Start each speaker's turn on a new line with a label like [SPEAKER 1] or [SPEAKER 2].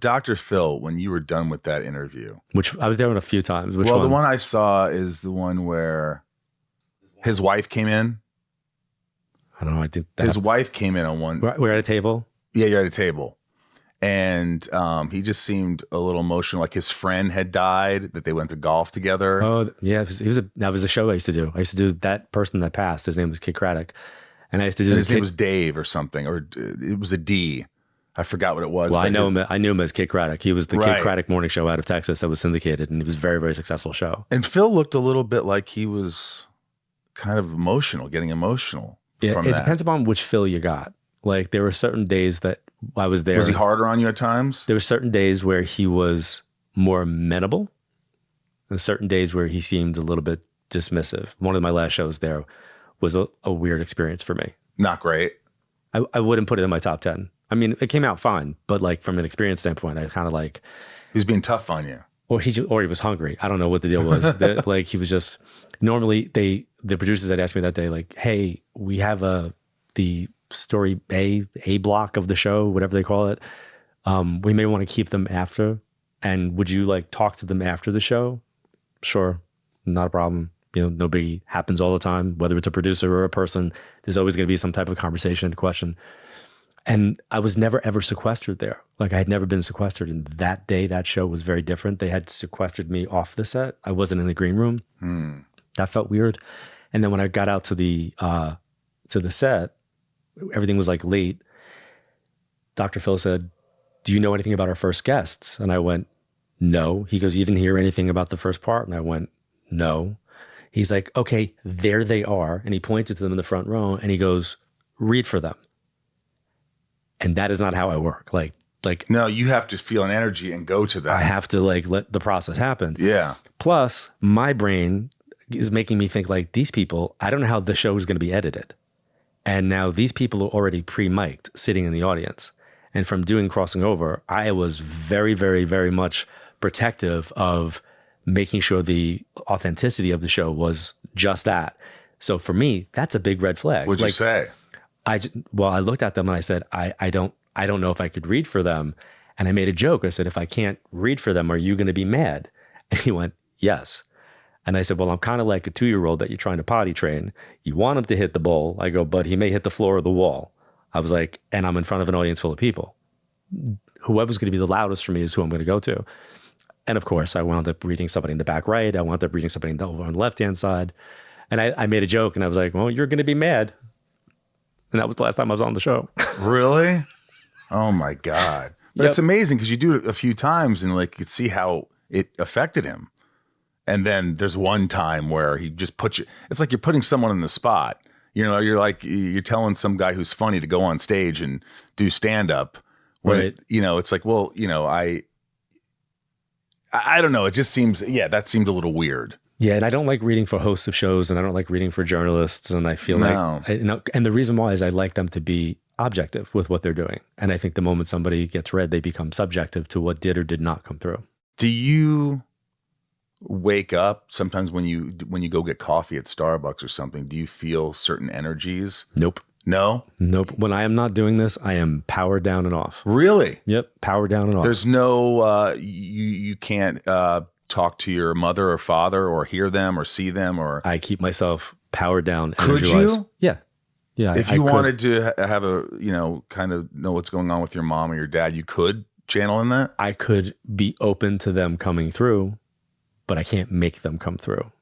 [SPEAKER 1] Dr. Phil, when you were done with that interview,
[SPEAKER 2] which I was there a few times. Which
[SPEAKER 1] well,
[SPEAKER 2] one?
[SPEAKER 1] the one I saw is the one where his wife came in.
[SPEAKER 2] I don't know. I think
[SPEAKER 1] his wife came in on one.
[SPEAKER 2] We're at a table.
[SPEAKER 1] Yeah, you're at a table. And he just seemed a little emotional, like his friend had died, that they went to golf together.
[SPEAKER 2] Oh, yeah. That was a show I used to do. I used to do That Person That Passed. His name was Kid Craddock. And I used to do
[SPEAKER 1] his name was Dave or something, or it was a D. I forgot what it was.
[SPEAKER 2] Well, I knew him as Kid Craddock. He was the
[SPEAKER 1] Right.
[SPEAKER 2] Kid Craddock morning show out of Texas that was syndicated, and it was a very, very successful show.
[SPEAKER 1] And Phil looked a little bit like he was kind of emotional, getting emotional.
[SPEAKER 2] Yeah,
[SPEAKER 1] from
[SPEAKER 2] it
[SPEAKER 1] that.
[SPEAKER 2] depends upon which Phil you got. Like there were certain days that I was there.
[SPEAKER 1] Was he harder on you at times?
[SPEAKER 2] There were certain days where he was more amenable, and certain days where he seemed a little bit dismissive. One of my last shows there was a weird experience for me.
[SPEAKER 1] Not great.
[SPEAKER 2] I wouldn't put it in my top 10. I mean, it came out fine, but like from an experience standpoint, I kind of like
[SPEAKER 1] he was being tough on you,
[SPEAKER 2] or he was hungry. I don't know what the deal was. Like he was just normally the producers had asked me that day, like, hey, we have the story A block of the show, whatever they call it. We may want to keep them after. And would you like talk to them after the show? Sure. Not a problem. You know, no biggie. Happens all the time, whether it's a producer or a person, there's always going to be some type of conversation and question. And I was never, ever sequestered there. Like I had never been sequestered. And that day, that show was very different. They had sequestered me off the set. I wasn't in the green room. That felt weird. And then when I got out to the set, everything was like late. Dr. Phil said, do you know anything about our first guests? And I went, no. He goes, you didn't hear anything about the first part? And I went, no. He's like, okay, there they are. And he pointed to them in the front row and he goes, read for them. And that is not how I work. Like,
[SPEAKER 1] no, you have to feel an energy and go to that.
[SPEAKER 2] I have to like let the process happen.
[SPEAKER 1] Yeah.
[SPEAKER 2] Plus my brain is making me think like these people, I don't know how the show is going to be edited. And now these people are already pre-mic'd sitting in the audience. And from doing Crossing Over, I was very, very, very much protective of making sure the authenticity of the show was just that. So for me, that's a big red flag.
[SPEAKER 1] What'd you say?
[SPEAKER 2] I looked at them and I said, I don't know if I could read for them. And I made a joke. I said, if I can't read for them, are you going to be mad? And he went, yes. And I said, well, I'm kind of like a 2-year-old that you're trying to potty train. You want him to hit the bowl. I go, but he may hit the floor or the wall. I was like, and I'm in front of an audience full of people. Whoever's going to be the loudest for me is who I'm going to go to. And of course, I wound up reading somebody in the back right. I wound up reading somebody over on the left-hand side. And I made a joke and I was like, well, you're going to be mad. And that was the last time I was on the show.
[SPEAKER 1] Really? Oh my God. But It's amazing because you do it a few times and like you could see how it affected him. And then there's one time where he just puts you, it's like you're putting someone in the spot. You know, you're telling some guy who's funny to go on stage and do stand up. When
[SPEAKER 2] Right.
[SPEAKER 1] It's like, well, I don't know. It just seems, that seemed a little weird.
[SPEAKER 2] Yeah, and I don't like reading for hosts of shows, and I don't like reading for journalists, and I feel and the reason why is I like them to be objective with what they're doing. And I think the moment somebody gets read, they become subjective to what did or did not come through.
[SPEAKER 1] Do you wake up sometimes when you go get coffee at Starbucks or something? Do you feel certain energies?
[SPEAKER 2] Nope.
[SPEAKER 1] No?
[SPEAKER 2] Nope. When I am not doing this, I am powered down and off.
[SPEAKER 1] Really?
[SPEAKER 2] Yep. Powered down and off.
[SPEAKER 1] There's no, you can't talk to your mother or father or hear them or see them or.
[SPEAKER 2] I keep myself powered down.
[SPEAKER 1] Could you?
[SPEAKER 2] Yeah. Yeah.
[SPEAKER 1] If you wanted to have a, kind of know what's going on with your mom or your dad, you could channel in that?
[SPEAKER 2] I could be open to them coming through, but I can't make them come through.